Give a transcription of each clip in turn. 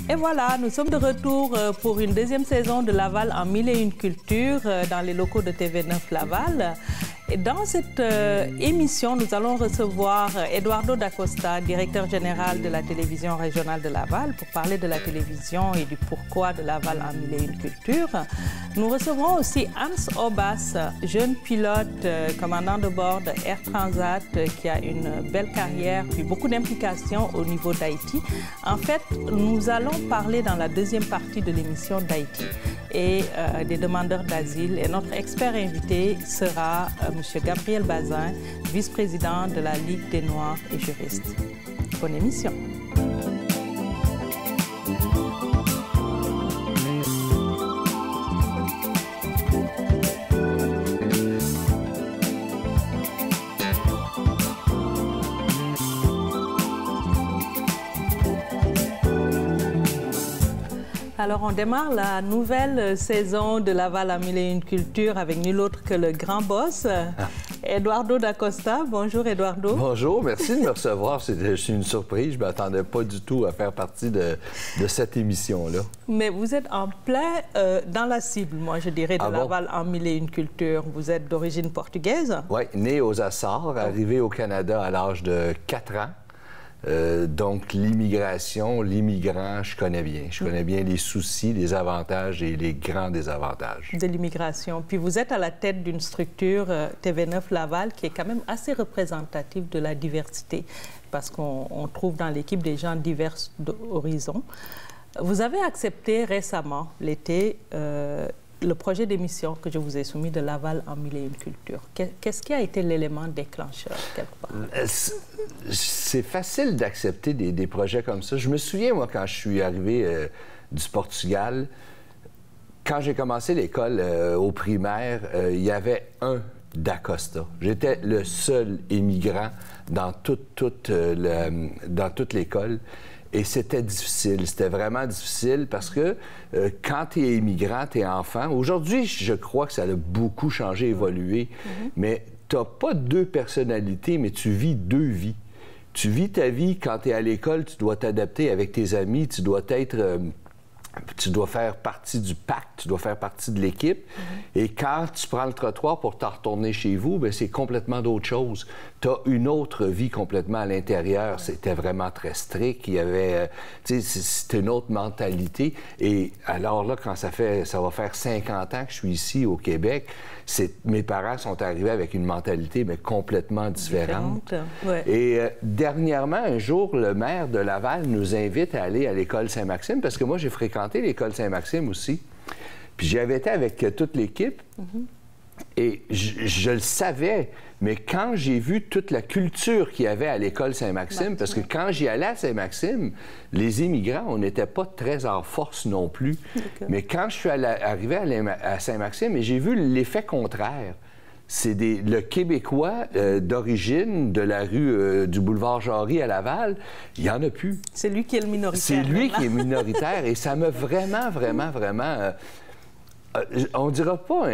Et voilà, nous sommes de retour pour une deuxième saison de Laval en mille et une cultures dans les locaux de TV9 Laval. Et dans cette émission, nous allons recevoir Eduardo Dacosta, directeur général de la télévision régionale de Laval, pour parler de la télévision et du pourquoi de Laval en mille et une cultures. Nous recevrons aussi Hans Obas, jeune pilote, commandant de bord de Air Transat, qui a une belle carrière puis beaucoup d'implications au niveau d'Haïti. En fait, nous allons parler dans la deuxième partie de l'émission d'Haïti et des demandeurs d'asile. Et notre expert invité sera M. Gabriel Bazin, vice-président de la Ligue des Noirs et juristes. Bonne émission. Alors, on démarre la nouvelle saison de Laval en mille et une cultures avec nul autre que le grand boss, Eduardo Dacosta. Bonjour, Eduardo. Bonjour, merci de me recevoir. C'est une surprise. Je ne m'attendais pas du tout à faire partie de cette émission-là. Mais vous êtes en plein dans la cible, moi, je dirais, de Laval en mille et une cultures. Vous êtes d'origine portugaise? Oui, né aux Açores, arrivé au Canada à l'âge de 4 ans. Donc, l'immigration, l'immigrant, je connais bien. Je connais bien les soucis, les avantages et les grands désavantages. De l'immigration. Puis vous êtes à la tête d'une structure TV9 Laval qui est quand même assez représentative de la diversité parce qu'on trouve dans l'équipe des gens divers d'horizons. Vous avez accepté récemment, l'été, le projet d'émission que je vous ai soumis de Laval en mille et une cultures. Qu'est-ce qui a été l'élément déclencheur, quelque part? C'est facile d'accepter des projets comme ça. Je me souviens, moi, quand je suis arrivé du Portugal, quand j'ai commencé l'école au primaire, il y avait un Dacosta. J'étais le seul immigrant dans toute l'école. Et c'était difficile, c'était vraiment difficile parce que quand tu es immigrant, tu es enfant. Aujourd'hui, je crois que ça a beaucoup changé, évolué, mais tu n'as pas deux personnalités, mais tu vis deux vies. Tu vis ta vie quand tu es à l'école, tu dois t'adapter avec tes amis, tu dois faire partie du pacte, tu dois faire partie de l'équipe. Et quand tu prends le trottoir pour t'en retourner chez vous, bien, c'est complètement d'autre chose. Tu as une autre vie complètement à l'intérieur. C'était vraiment très strict. Il y avait... c'était une autre mentalité. Et alors là, quand ça va faire 50 ans que je suis ici au Québec, mes parents sont arrivés avec une mentalité mais complètement différente. Ouais. Et dernièrement, un jour, le maire de Laval nous invite à aller à l'école Saint-Maxime parce que moi, j'ai fréquenté l'école Saint-Maxime aussi. Puis j'y avais été avec toute l'équipe et je le savais, mais quand j'ai vu toute la culture qu'il y avait à l'école Saint-Maxime, parce que quand j'y allais à Saint-Maxime, les immigrants, on n'était pas très en force non plus. Mais quand je suis arrivé à Saint-Maxime, et j'ai vu l'effet contraire. C'est le Québécois d'origine de la rue du boulevard Jarry à Laval, il n'y en a plus. C'est lui qui est le minoritaire. C'est lui qui est minoritaire et ça m'a vraiment on ne dira pas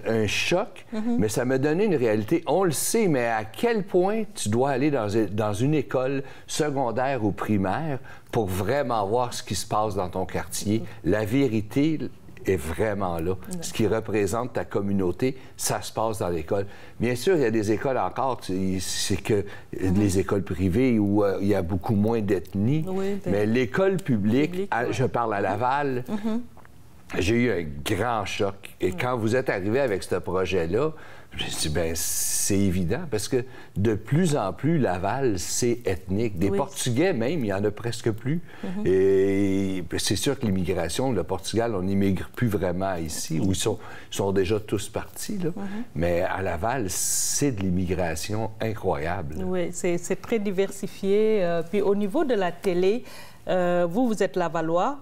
un choc, mais ça m'a donné une réalité. On le sait, mais à quel point tu dois aller dans une école secondaire ou primaire pour vraiment voir ce qui se passe dans ton quartier. La vérité est vraiment là. Ce qui représente ta communauté, ça se passe dans l'école. Bien sûr, il y a des écoles encore, c'est que les écoles privées où il y a beaucoup moins d'ethnie, mais l'école publique, je parle à Laval, j'ai eu un grand choc. Et quand vous êtes arrivé avec ce projet-là, je me suis dit, bien, c'est évident, parce que de plus en plus, Laval, c'est ethnique. Des Portugais, même, il n'y en a presque plus. Et c'est sûr que l'immigration, le Portugal, on n'immigre plus vraiment ici, où ils sont déjà tous partis. Là. Mais à Laval, c'est de l'immigration incroyable. Oui, c'est très diversifié. Puis au niveau de la télé, vous êtes Lavallois,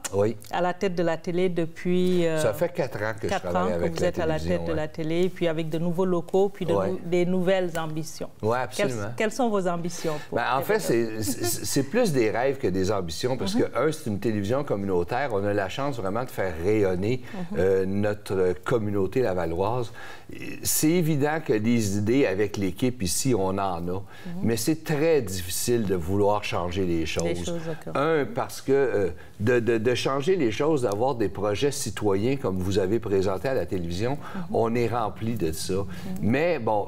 à la tête de la télé depuis... ça fait 4 ans que je travaille avec la télévision. Vous êtes à la tête de la télé, puis avec de nouveaux locaux, puis des nouvelles ambitions. Oui, absolument. Quelles sont vos ambitions? En fait, c'est plus des rêves que des ambitions, parce que, c'est une télévision communautaire. On a la chance vraiment de faire rayonner notre communauté lavalloise. C'est évident que des idées avec l'équipe ici, on en a, mais c'est très difficile de vouloir changer les choses. parce que de changer les choses, d'avoir des projets citoyens comme vous avez présenté à la télévision, on est rempli de ça. Mais bon,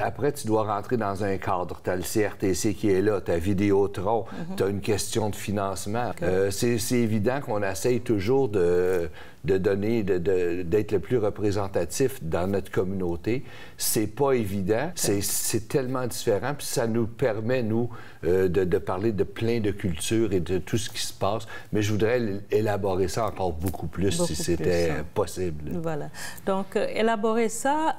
après, tu dois rentrer dans un cadre. Tu as le CRTC qui est là, tu as Vidéotron, tu as une question de financement. C'est évident qu'on essaye toujours d'être le plus représentatif dans notre communauté. C'est pas évident, c'est tellement différent, puis ça nous permet, nous, de parler de plein de cultures et de tout ce qui se passe, mais je voudrais élaborer ça encore beaucoup plus si c'était possible. Voilà. Donc, élaborer ça,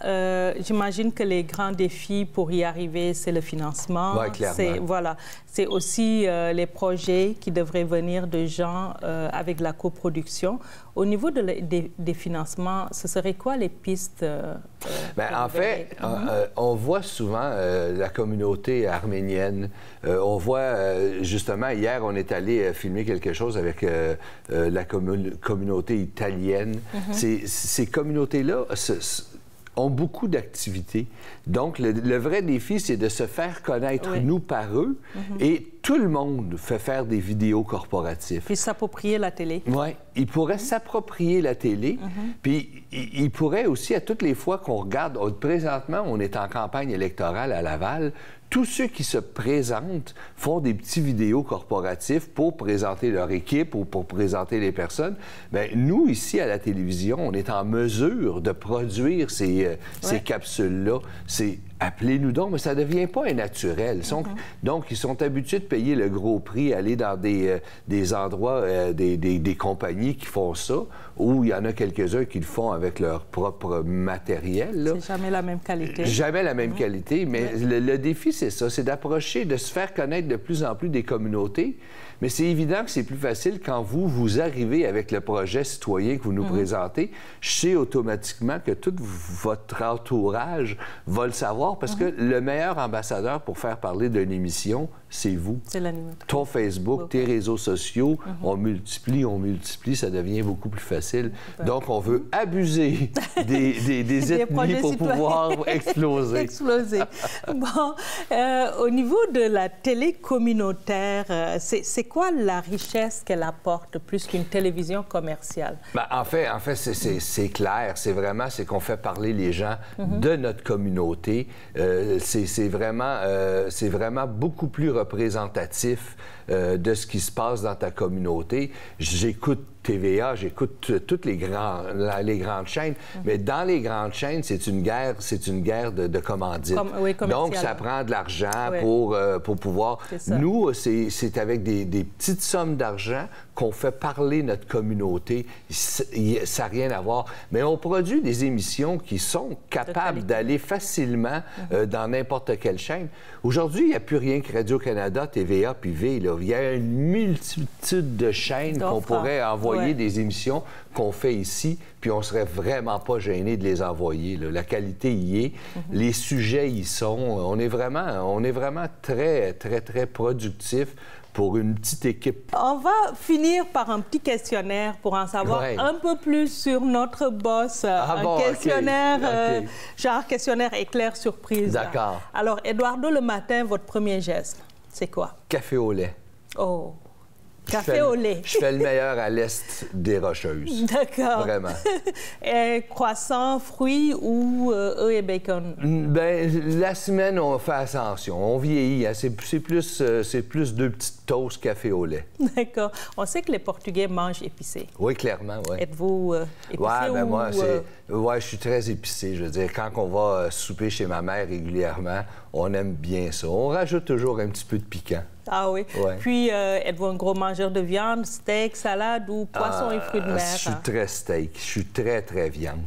j'imagine que les grands défis pour y arriver, c'est le financement. Oui, clairement. Voilà. C'est aussi les projets qui devraient venir de gens avec la coproduction. Au niveau des financements, ce serait quoi les pistes? En fait, on voit souvent la communauté arménienne. On voit, justement, hier, on est allé filmer quelque chose avec la communauté italienne. Ces communautés-là ont beaucoup d'activités. Donc, le vrai défi, c'est de se faire connaître, nous, par eux, et tout le monde fait faire des vidéos corporatifs. Puis s'approprier la télé. Oui, ils pourraient s'approprier la télé, puis ils pourraient aussi, à toutes les fois qu'on regarde, présentement, on est en campagne électorale à Laval, tous ceux qui se présentent font des petits vidéos corporatifs pour présenter leur équipe ou pour présenter les personnes. Bien, nous, ici, à la télévision, on est en mesure de produire ces capsules-là. C'est appelez-nous donc, mais ça ne devient pas un naturel. Donc, ils sont habitués de payer le gros prix, aller dans des endroits, des compagnies qui font ça, ou il y en a quelques-uns qui le font avec leur propre matériel. C'est jamais la même qualité. Jamais la même qualité, mais le défi, c'est ça, c'est d'approcher, de se faire connaître de plus en plus des communautés. Mais c'est évident que c'est plus facile quand vous arrivez avec le projet citoyen que vous nous présentez. Je sais automatiquement que tout votre entourage va le savoir parce que le meilleur ambassadeur pour faire parler d'une émission, c'est vous. C'est l'animateur. Ton Facebook, tes réseaux sociaux, on multiplie, ça devient beaucoup plus facile. Donc, on veut abuser des ethnies pour pouvoir exploser. Exploser. Bon, au niveau de la télé communautaire, c'est quoi la richesse qu'elle apporte plus qu'une télévision commerciale? En fait, c'est clair. C'est qu'on fait parler les gens de notre communauté. C'est vraiment beaucoup plus représentatif de ce qui se passe dans ta communauté. J'écoute TVA, j'écoute toutes les grandes chaînes, mais dans les grandes chaînes, c'est une guerre de commandite. Donc, ça prend de l'argent pour pouvoir... Nous, c'est avec des petites sommes d'argent qu'on fait parler notre communauté. Ça n'a rien à voir. Mais on produit des émissions qui sont capables d'aller facilement dans n'importe quelle chaîne. Aujourd'hui, il n'y a plus rien que Radio-Canada, TVA puis V. Là. Il y a une multitude de chaînes qu'on pourrait envoyer des émissions qu'on fait ici, puis on serait vraiment pas gêné de les envoyer. Là. La qualité y est, les sujets y sont. On est vraiment très, très, très productif pour une petite équipe. On va finir par un petit questionnaire pour en savoir un peu plus sur notre boss. Questionnaire, genre questionnaire éclair surprise. D'accord. Alors, Eduardo, le matin, votre premier geste, c'est quoi? Café au lait. Oh! Café au lait. Je fais le meilleur à l'est des Rocheuses. D'accord. Vraiment. Croissant, fruits ou œufs et bacon? La semaine, on fait ascension. On vieillit. Hein. C'est plus 2 petites toasts café au lait. D'accord. On sait que les Portugais mangent épicé. Oui, clairement, oui. Êtes-vous épicé ou... moi, je suis très épicé. Je veux dire, quand on va souper chez ma mère régulièrement, on aime bien ça. On rajoute toujours un petit peu de piquant. Ah oui? Ouais. Puis, êtes-vous un gros mangeur de viande, steak, salade ou poisson et fruits de mer? Je suis très steak. Je suis très, très viande.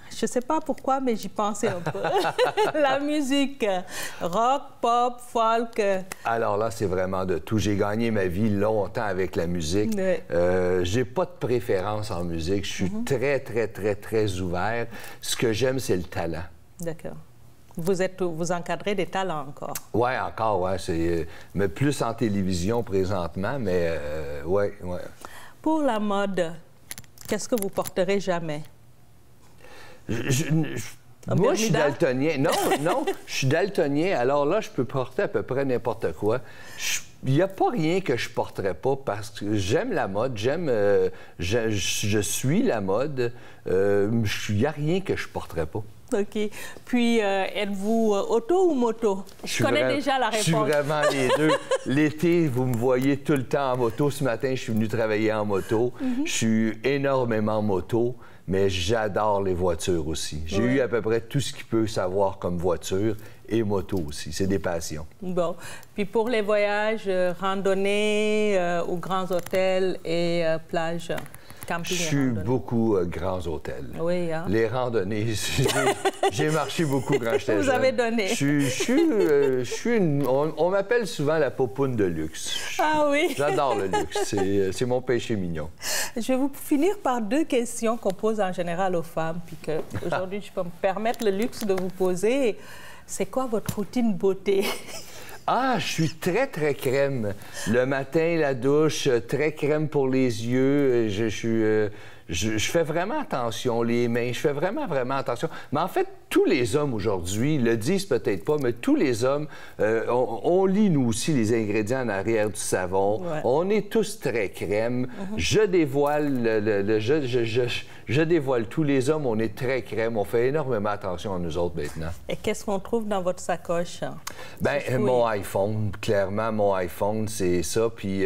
Je ne sais pas pourquoi, mais j'y pensais un peu. La musique, rock, pop, folk. Alors là, c'est vraiment de tout. J'ai gagné ma vie longtemps avec la musique. J'ai pas de préférence en musique. Je suis très, très, très, très ouvert. Ce que j'aime, c'est le talent. D'accord. Vous encadrez des talents encore? Oui, encore, oui. Mais plus en télévision présentement, mais oui. Pour la mode, qu'est-ce que vous porterez jamais? Moi, je suis daltonien. Non, je suis daltonien. Alors là, je peux porter à peu près n'importe quoi. il n'y a pas rien que je porterais pas parce que j'aime la mode, je suis la mode. Il n'y a rien que je porterais pas. OK. Puis, êtes-vous auto ou moto? Je connais déjà la réponse. Je suis vraiment les deux. L'été, vous me voyez tout le temps en moto. Ce matin, je suis venu travailler en moto. Je suis énormément moto, mais j'adore les voitures aussi. J'ai eu à peu près tout ce qu'il peut savoir comme voiture et moto aussi. C'est des passions. Bon. Puis pour les voyages, randonnées aux grands hôtels et plages? Je suis beaucoup grands hôtels. Oui, hein? Les randonnées, j'ai marché beaucoup quand j'étais jeune. Vous avez donné. On m'appelle souvent la popoune de luxe. Ah oui? J'adore le luxe. C'est mon péché mignon. Je vais vous finir par 2 questions qu'on pose en général aux femmes, puis qu'aujourd'hui, je peux me permettre le luxe de vous poser. C'est quoi votre routine beauté? Ah, je suis très, très crème. Le matin, la douche, très crème pour les yeux. Je fais vraiment attention, les mains, je fais vraiment, vraiment attention. Mais en fait, tous les hommes aujourd'hui le disent peut-être pas, mais tous les hommes, on lit nous aussi les ingrédients en arrière du savon. Ouais. On est tous très crème. Je dévoile je dévoile tous les hommes, on est très crème. On fait énormément attention à nous autres maintenant. Et qu'est-ce qu'on trouve dans votre sacoche? Bien, mon iPhone, clairement, mon iPhone, c'est ça. Puis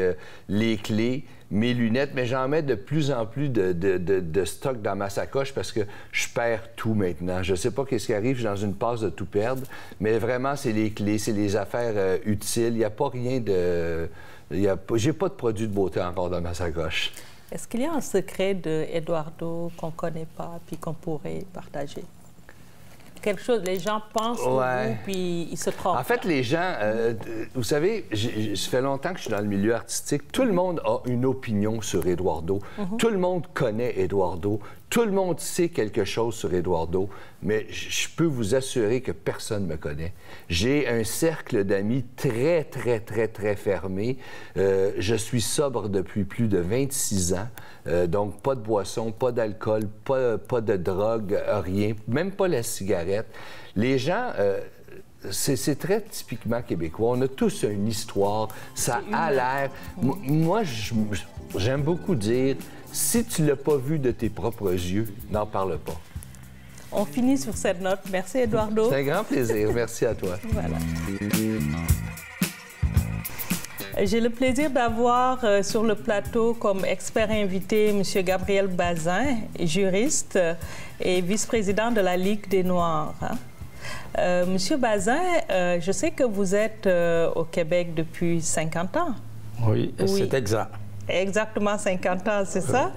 les clés, mes lunettes, mais j'en mets de plus en plus de stock dans ma sacoche parce que je perds tout maintenant. Je sais pas qu'est-ce qui arrive, je suis dans une passe de tout perdre, mais vraiment, c'est les clés, c'est les affaires utiles. Il n'y a pas rien de... J'ai pas de produit de beauté encore dans ma sacoche. Est-ce qu'il y a un secret d'Eduardo qu'on ne connaît pas puis qu'on pourrait partager? Quelque chose, les gens pensent de vous, puis ils se trompent. En fait, les gens, vous savez, ça fait longtemps que je suis dans le milieu artistique. Tout le monde a une opinion sur Eduardo. Tout le monde connaît Eduardo. Tout le monde sait quelque chose sur Eduardo, mais je peux vous assurer que personne ne me connaît. J'ai un cercle d'amis très, très, très, très fermé. Je suis sobre depuis plus de 26 ans. Donc, pas de boisson, pas d'alcool, pas de drogue, rien, même pas la cigarette. Les gens... c'est très typiquement québécois. On a tous une histoire. Ça a l'air... Moi, j'aime beaucoup dire... Si tu ne l'as pas vu de tes propres yeux, n'en parle pas. On finit sur cette note. Merci, Eduardo. C'est un grand plaisir. Merci à toi. Voilà. J'ai le plaisir d'avoir sur le plateau comme expert invité M. Gabriel Bazin, juriste et vice-président de la Ligue des Noirs. Monsieur Bazin, je sais que vous êtes au Québec depuis 50 ans. Oui, c'est exact. Exactement 50 ans, c'est ça?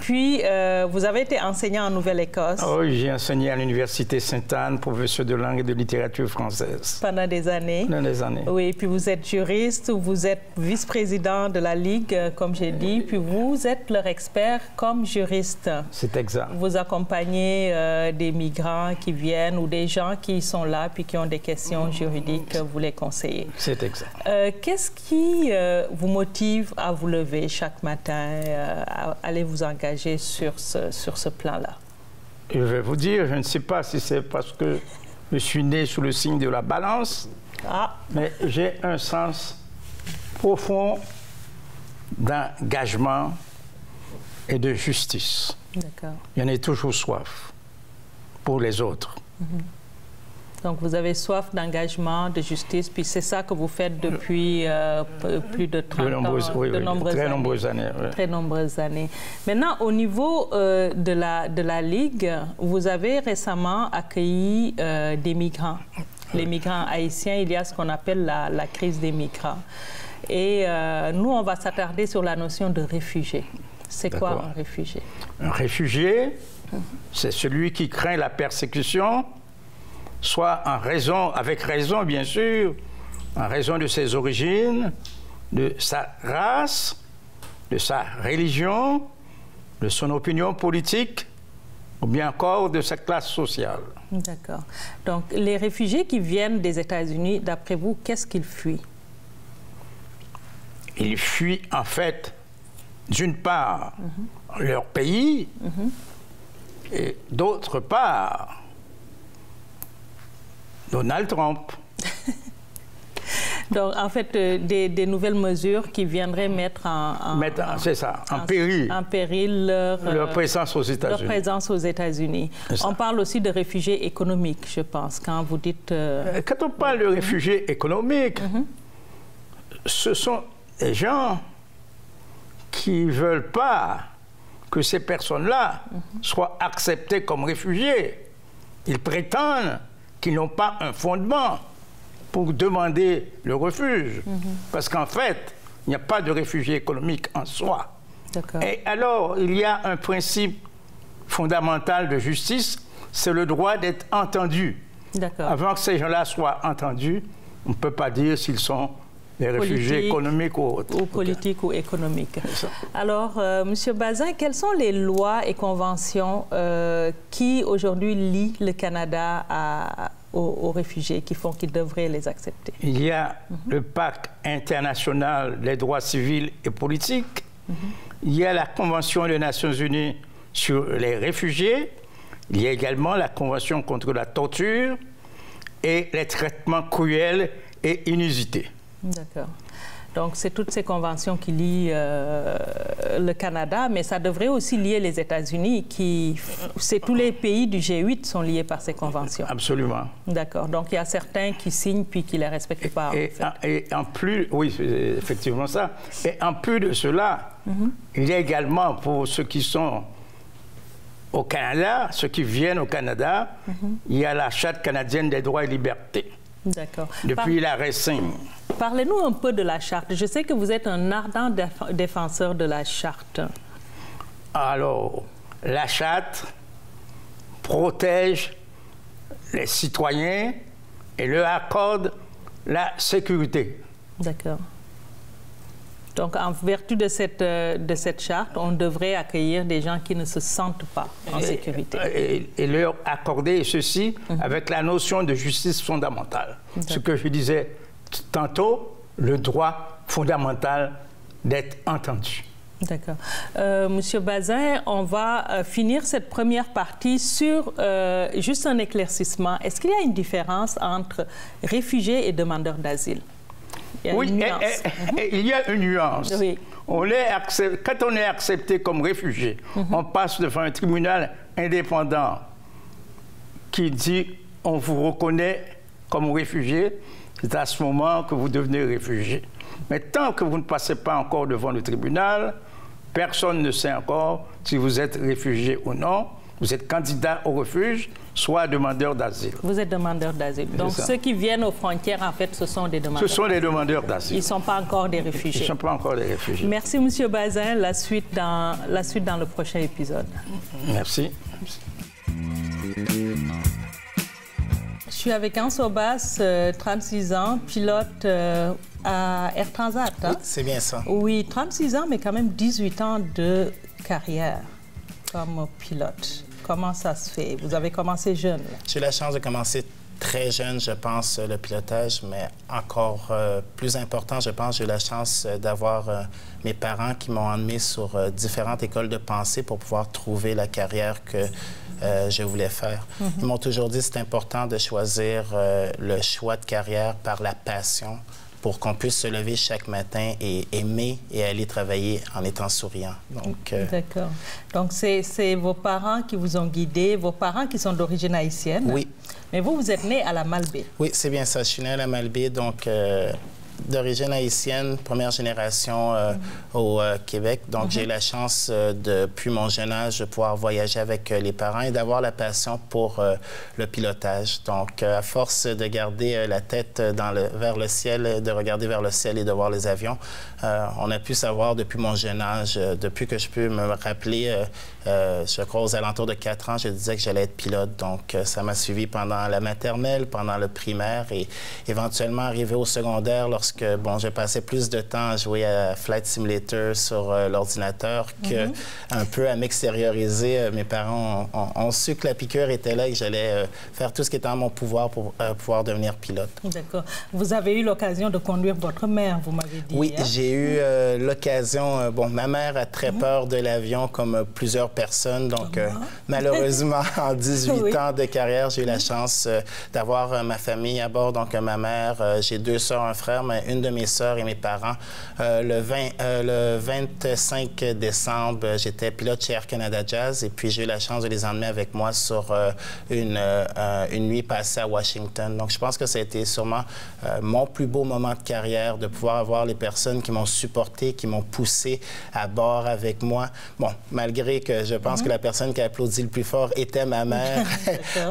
Puis, vous avez été enseignant en Nouvelle-Écosse. Oui, j'ai enseigné à l'Université Sainte-Anne, professeur de langue et de littérature française. Pendant des années? Pendant des années. Oui, puis vous êtes juriste, vous êtes vice-président de la Ligue, comme j'ai dit, puis vous êtes leur expert comme juriste. C'est exact. Vous accompagnez des migrants qui viennent ou des gens qui sont là puis qui ont des questions juridiques, vous les conseillez. C'est exact. Qu'est-ce qui vous motive à vous lever chaque matin, allez vous engager sur ce plan-là? Je vais vous dire, je ne sais pas si c'est parce que je suis né sous le signe de la balance, mais j'ai un sens profond d'engagement et de justice. D'accord. J'en ai toujours soif pour les autres. Donc, vous avez soif d'engagement, de justice, puis c'est ça que vous faites depuis plus de 30 ans, très nombreuses années. Oui. Très nombreuses années. Maintenant, au niveau de la Ligue, vous avez récemment accueilli des migrants. Les migrants haïtiens, il y a ce qu'on appelle la crise des migrants. Et nous, on va s'attarder sur la notion de réfugié. C'est quoi un réfugié? Un réfugié, c'est celui qui craint la persécution, soit avec raison, bien sûr, en raison de ses origines, de sa race, de sa religion, de son opinion politique, ou bien encore de sa classe sociale. D'accord. Donc, les réfugiés qui viennent des États-Unis, d'après vous, qu'est-ce qu'ils fuient? Ils fuient, en fait, d'une part, leur pays, et d'autre part, Donald Trump. Donc, en fait, des nouvelles mesures qui viendraient mettre en péril leur présence aux États-Unis. Leur présence aux États-Unis. On parle aussi de réfugiés économiques, je pense, quand vous dites... Quand on parle de réfugiés économiques, ce sont des gens qui ne veulent pas que ces personnes-là soient acceptées comme réfugiés. Ils prétendent qu'ils n'ont pas un fondement pour demander le refuge. Parce qu'en fait, il n'y a pas de réfugiés économiques en soi. Et alors, il y a un principe fondamental de justice, c'est le droit d'être entendu. Avant que ces gens-là soient entendus, on ne peut pas dire s'ils sont des réfugiés économiques ou autres. Ou politiques ou économiques. Alors, M. Bazin, quelles sont les lois et conventions qui aujourd'hui lient le Canada aux réfugiés, qui font qu'ils devraient les accepter? Il y a le Pacte international des droits civils et politiques. Il y a la Convention des Nations unies sur les réfugiés. Il y a également la Convention contre la torture et les traitements cruels et inusités. D'accord. Donc, c'est toutes ces conventions qui lient le Canada, mais ça devrait aussi lier les États-Unis, c'est tous les pays du G8 sont liés par ces conventions. Absolument. D'accord. Donc, il y a certains qui signent puis qui ne les respectent pas. Et en plus, oui, c'est effectivement ça. Et en plus de cela, il y a également pour ceux qui sont au Canada, ceux qui viennent au Canada, il y a la Charte canadienne des droits et libertés. D'accord. Depuis l'arrêt Singh. Parlez-nous un peu de la Charte. Je sais que vous êtes un ardent défenseur de la Charte. Alors, la Charte protège les citoyens et leur accorde la sécurité. D'accord. Donc, en vertu de cette charte, on devrait accueillir des gens qui ne se sentent pas en sécurité. Et leur accorder ceci avec la notion de justice fondamentale. Ce que je disais tantôt, le droit fondamental d'être entendu. D'accord. Monsieur Bazin, on va finir cette première partie sur juste un éclaircissement. Est-ce qu'il y a une différence entre réfugiés et demandeurs d'asile? Oui, il y a une nuance. Oui. Quand on est accepté comme réfugié, on passe devant un tribunal indépendant qui dit on vous reconnaît comme réfugié, c'est à ce moment que vous devenez réfugié. Mais tant que vous ne passez pas encore devant le tribunal, personne ne sait encore si vous êtes réfugié ou non. Vous êtes candidat au refuge, soit demandeur d'asile. Vous êtes demandeur d'asile. Donc ceux qui viennent aux frontières, en fait, ce sont des demandeurs. Ce sont des demandeurs d'asile. Ils ne sont pas encore des réfugiés. Ils ne sont pas encore des réfugiés. Merci, M. Bazin. La suite dans le prochain épisode. Merci. Je suis avec Anse Aubas, 36 ans, pilote à Air Transat. Hein? Oui, c'est bien ça. Oui, 36 ans, mais quand même 18 ans de carrière comme pilote. Comment ça se fait? Vous avez commencé jeune. J'ai eu la chance de commencer très jeune, je pense, le pilotage, mais encore plus important, je pense, j'ai eu la chance d'avoir mes parents qui m'ont emmené sur différentes écoles de pensée pour pouvoir trouver la carrière que je voulais faire. Ils m'ont toujours dit que c'est important de choisir le choix de carrière par la passion pour qu'on puisse se lever chaque matin et aimer et aller travailler en étant souriant. D'accord. Donc, c'est vos parents qui vous ont guidé, vos parents qui sont d'origine haïtienne. Oui. Mais vous, vous êtes né à la Malbaie. Oui, c'est bien ça. Je suis né à la Malbaie, donc d'origine haïtienne, première génération au Québec. Donc, j'ai eu la chance, depuis mon jeune âge, de pouvoir voyager avec les parents et d'avoir la passion pour le pilotage. Donc, à force de garder la tête vers le ciel, de regarder vers le ciel et de voir les avions, on a pu savoir depuis mon jeune âge, depuis que je peux me rappeler, je crois aux alentours de 4 ans, je disais que j'allais être pilote. Donc, ça m'a suivi pendant la maternelle, pendant le primaire et éventuellement arrivé au secondaire lorsque, bon, j'ai passé plus de temps à jouer à Flight Simulator sur l'ordinateur qu'un peu à m'extérioriser. Mes parents ont su que la piqûre était là et que j'allais faire tout ce qui était en mon pouvoir pour pouvoir devenir pilote. D'accord. Vous avez eu l'occasion de conduire votre mère, vous m'avez dit. Oui, j'ai eu l'occasion. Bon, ma mère a très peur de l'avion, comme plusieurs personnes. Donc, malheureusement, en 18 ans de carrière, j'ai eu la chance d'avoir ma famille à bord. Donc, ma mère, j'ai 2 sœurs, un frère, mais une de mes sœurs et mes parents. Le 25 décembre, j'étais pilote chez Air Canada Jazz et puis j'ai eu la chance de les emmener avec moi sur une nuit passée à Washington. Donc, je pense que ça a été sûrement mon plus beau moment de carrière, de pouvoir avoir les personnes qui m'ont supporté, qui m'ont poussé à bord avec moi. Bon, malgré que je pense que la personne qui a applaudi le plus fort était ma mère,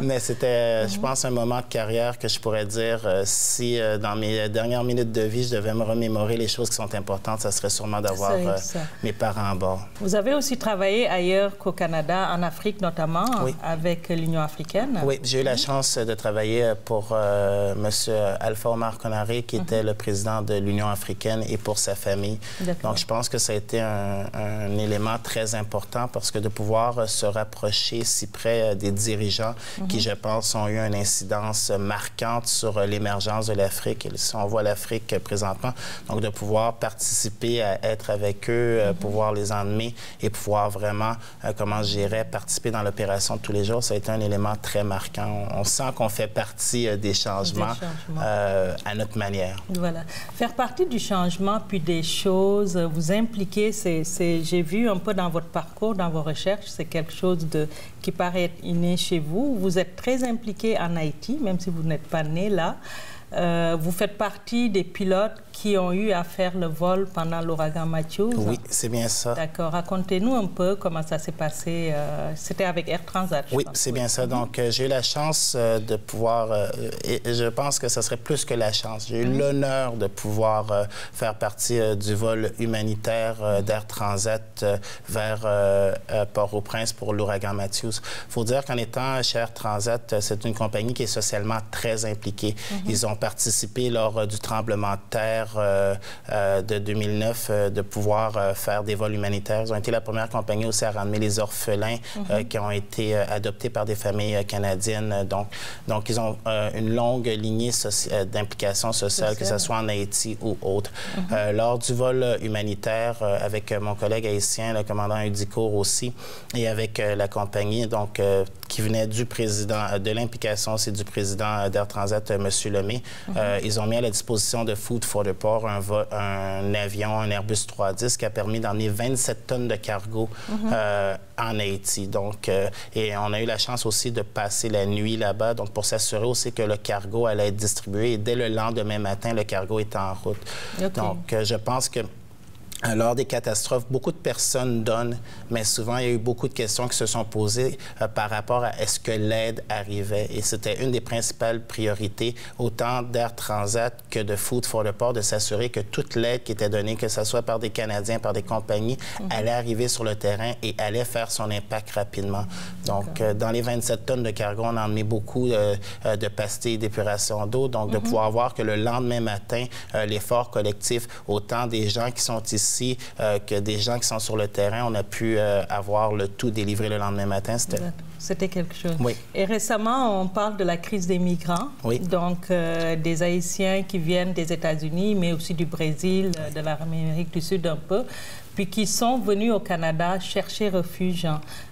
mais c'était, je pense, un moment de carrière que je pourrais dire, si dans mes dernières minutes de vie, je devais me remémorer les choses qui sont importantes, ça serait sûrement d'avoir mes parents à bord. Vous avez aussi travaillé ailleurs qu'au Canada, en Afrique notamment, avec l'Union africaine. Oui, j'ai eu la chance de travailler pour M. Alpha Omar Konaré, qui était le président de l'Union africaine, et pour sa famille. Donc, je pense que ça a été un élément très important parce que de pouvoir se rapprocher si près des dirigeants qui, je pense, ont eu une incidence marquante sur l'émergence de l'Afrique. Si on voit l'Afrique présentement, donc de pouvoir participer à être avec eux, pouvoir les emmener et pouvoir vraiment, comment je dirais, participer dans l'opération de tous les jours, ça a été un élément très marquant. On sent qu'on fait partie des changements à notre manière. Voilà. Faire partie du changement puis des choses, vous impliquer, j'ai vu un peu dans votre parcours, dans vos recherches, c'est quelque chose qui paraît être inné chez vous. Vous êtes très impliqué en Haïti, même si vous n'êtes pas né là. Vous faites partie des pilotes qui ont eu à faire le vol pendant l'ouragan Matthews. Oui, c'est bien ça. D'accord. Racontez-nous un peu comment ça s'est passé. C'était avec Air Transat, Oui, c'est bien ça. Donc, j'ai eu la chance de pouvoir... et je pense que ce serait plus que la chance. J'ai eu l'honneur de pouvoir faire partie du vol humanitaire d'Air Transat vers Port-au-Prince pour l'ouragan Matthews. Il faut dire qu'en étant chez Air Transat, c'est une compagnie qui est socialement très impliquée. Ils ont participé lors du tremblement de terre de 2009 de pouvoir faire des vols humanitaires. Ils ont été la première compagnie aussi à ramener les orphelins qui ont été adoptés par des familles canadiennes. Donc ils ont une longue lignée d'implication sociale, que ce soit en Haïti ou autre. Lors du vol humanitaire, avec mon collègue haïtien, le commandant Udicourt aussi, et avec la compagnie donc, qui venait du président, de l'implication aussi du président d'Air Transat, M. Lemay, ils ont mis à la disposition de Food for the Poor un avion, un Airbus 310 qui a permis d'emmener 27 tonnes de cargo en Haïti. Donc, et on a eu la chance aussi de passer la nuit là-bas, donc pour s'assurer aussi que le cargo allait être distribué. Et dès le lendemain matin, le cargo était en route. Donc, je pense que lors des catastrophes, beaucoup de personnes donnent, mais souvent, il y a eu beaucoup de questions qui se sont posées par rapport à est-ce que l'aide arrivait. Et c'était une des principales priorités, autant d'Air Transat que de Food for the Poor, de s'assurer que toute l'aide qui était donnée, que ce soit par des Canadiens, par des compagnies, allait arriver sur le terrain et allait faire son impact rapidement. Donc, dans les 27 tonnes de cargo, on a emmené beaucoup de pastilles d'épuration d'eau. Donc, de pouvoir voir que le lendemain matin, l'effort collectif, autant des gens qui sont ici, que des gens qui sont sur le terrain, on a pu avoir le tout délivré le lendemain matin. C'était quelque chose. Oui. Et récemment, on parle de la crise des migrants, donc des Haïtiens qui viennent des États-Unis, mais aussi du Brésil, de l'Amérique du Sud un peu, puis qui sont venus au Canada chercher refuge.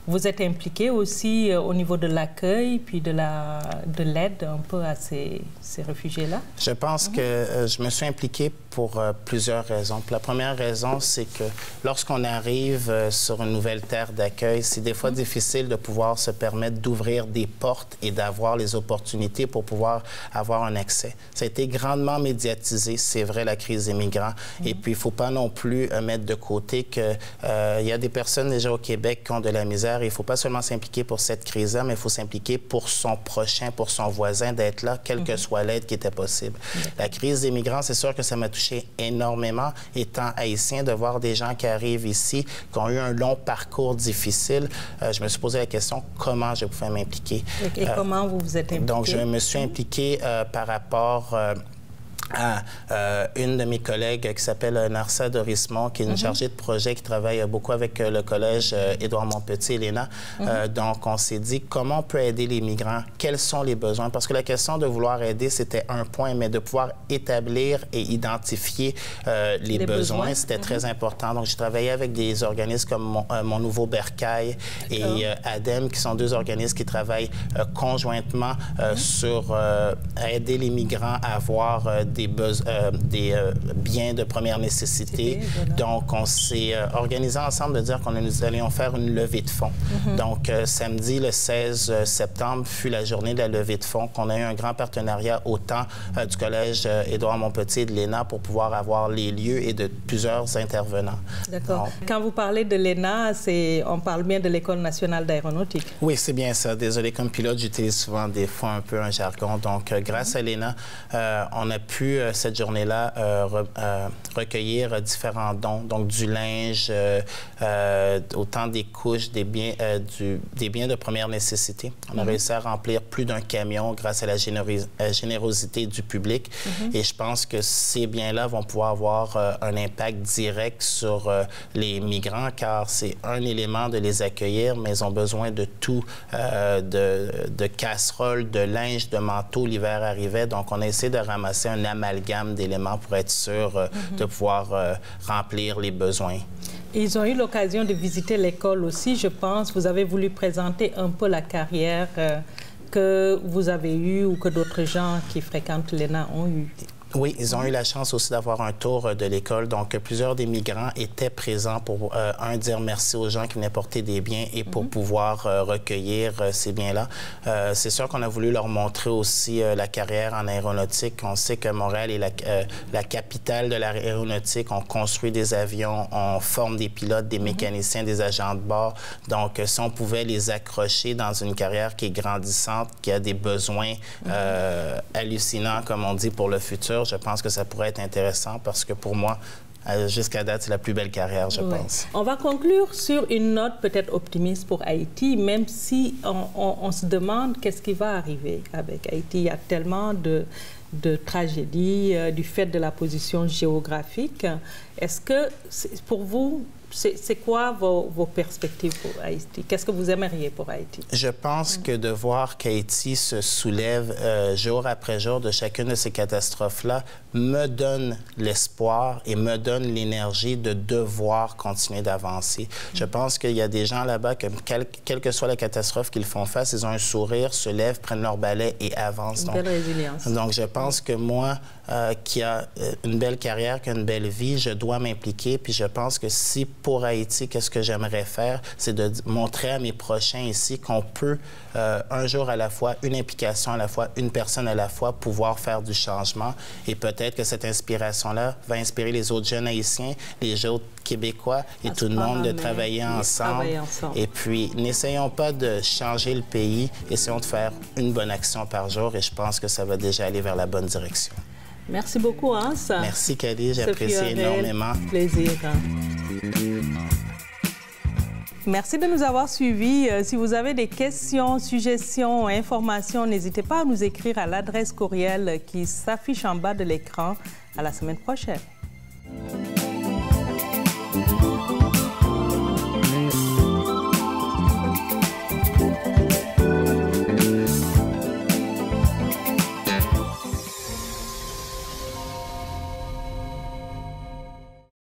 Vous êtes impliqué aussi au niveau de l'accueil, puis de l'aide un peu à ces réfugiés-là? Je pense que je me suis impliqué pour plusieurs raisons. La première raison, c'est que lorsqu'on arrive sur une nouvelle terre d'accueil, c'est des fois difficile de pouvoir se permettre d'ouvrir des portes et d'avoir les opportunités pour pouvoir avoir un accès. Ça a été grandement médiatisé, c'est vrai, la crise des migrants. Et puis, il ne faut pas non plus mettre de côté qu'il y a des personnes déjà au Québec qui ont de la misère. Il ne faut pas seulement s'impliquer pour cette crise-là, mais il faut s'impliquer pour son prochain, pour son voisin, d'être là, quelle que soit l'aide qui était possible. La crise des migrants, c'est sûr que ça m'a touché énormément, étant haïtien, de voir des gens qui arrivent ici, qui ont eu un long parcours difficile. Je me suis posé la question, comment je pouvais m'impliquer. Et comment vous vous êtes impliqué? Donc, je me suis impliqué par rapport à une de mes collègues qui s'appelle Narsa Dorismont, qui est une chargée de projet qui travaille beaucoup avec le collège Édouard-Montpetit, Elena. Donc, on s'est dit comment on peut aider les migrants, quels sont les besoins. Parce que la question de vouloir aider, c'était un point, mais de pouvoir établir et identifier les besoins, c'était très important. Donc, j'ai travaillé avec des organismes comme Mon Nouveau Bercail et ADEM, qui sont deux organismes qui travaillent conjointement sur aider les migrants à avoir des biens de première nécessité. Donc, on s'est organisé ensemble de dire qu'on nous allions faire une levée de fonds. Donc, samedi, le 16 septembre, fut la journée de la levée de fonds, qu'on a eu un grand partenariat autant du Collège Édouard-Montpetit et de l'ENA pour pouvoir avoir les lieux et de plusieurs intervenants. D'accord. Quand vous parlez de l'ENA, on parle bien de l'École nationale d'aéronautique. Oui, c'est bien ça. Désolé, comme pilote, j'utilise souvent des fois un peu un jargon. Donc, grâce à l'ENA, on a pu, cette journée-là, recueillir différents dons, donc du linge, autant des couches, des biens de première nécessité. On a réussi à remplir plus d'un camion grâce à la générosité du public. Et je pense que ces biens-là vont pouvoir avoir un impact direct sur les migrants, car c'est un élément de les accueillir, mais ils ont besoin de tout, de casseroles, de linge, de manteaux. L'hiver arrivait, donc on a essayé de ramasser un amalgame d'éléments pour être sûr de pouvoir remplir les besoins. Ils ont eu l'occasion de visiter l'école aussi, je pense. Vous avez voulu présenter un peu la carrière que vous avez eue ou que d'autres gens qui fréquentent l'ENA ont eue. Oui, ils ont eu la chance aussi d'avoir un tour de l'école. Donc, plusieurs des migrants étaient présents pour, dire merci aux gens qui venaient porter des biens et pour pouvoir recueillir ces biens-là. C'est sûr qu'on a voulu leur montrer aussi la carrière en aéronautique. On sait que Montréal est la capitale de l'aéronautique. On construit des avions, on forme des pilotes, des mécaniciens, des agents de bord. Donc, si on pouvait les accrocher dans une carrière qui est grandissante, qui a des besoins hallucinants, comme on dit, pour le futur, je pense que ça pourrait être intéressant parce que pour moi, jusqu'à date, c'est la plus belle carrière, je pense. On va conclure sur une note peut-être optimiste pour Haïti, même si on se demande qu'est-ce qui va arriver avec Haïti. Il y a tellement de tragédies du fait de la position géographique. Est-ce que, pour vous, c'est quoi vos perspectives pour Haïti? Qu'est-ce que vous aimeriez pour Haïti? Je pense que de voir qu'Haïti se soulève jour après jour de chacune de ces catastrophes-là me donne l'espoir et me donne l'énergie de devoir continuer d'avancer. Je pense qu'il y a des gens là-bas que, quelle que soit la catastrophe qu'ils font face, ils ont un sourire, se lèvent, prennent leur balai et avancent. Une belle résilience. Donc, je pense que moi, qui a une belle carrière, qui a une belle vie, je dois m'impliquer. Puis je pense que si pour Haïti, qu'est-ce que j'aimerais faire, c'est de montrer à mes prochains ici qu'on peut, un jour à la fois, une implication à la fois, une personne à la fois, pouvoir faire du changement. Et peut-être que cette inspiration-là va inspirer les autres jeunes Haïtiens, les autres Québécois et tout le monde de travailler ensemble. Et puis, n'essayons pas de changer le pays, essayons de faire une bonne action par jour et je pense que ça va déjà aller vers la bonne direction. Merci beaucoup, Hans. Merci, Kady. J'apprécie énormément. Plaisir. Merci de nous avoir suivis. Si vous avez des questions, suggestions, informations, n'hésitez pas à nous écrire à l'adresse courriel qui s'affiche en bas de l'écran. À la semaine prochaine.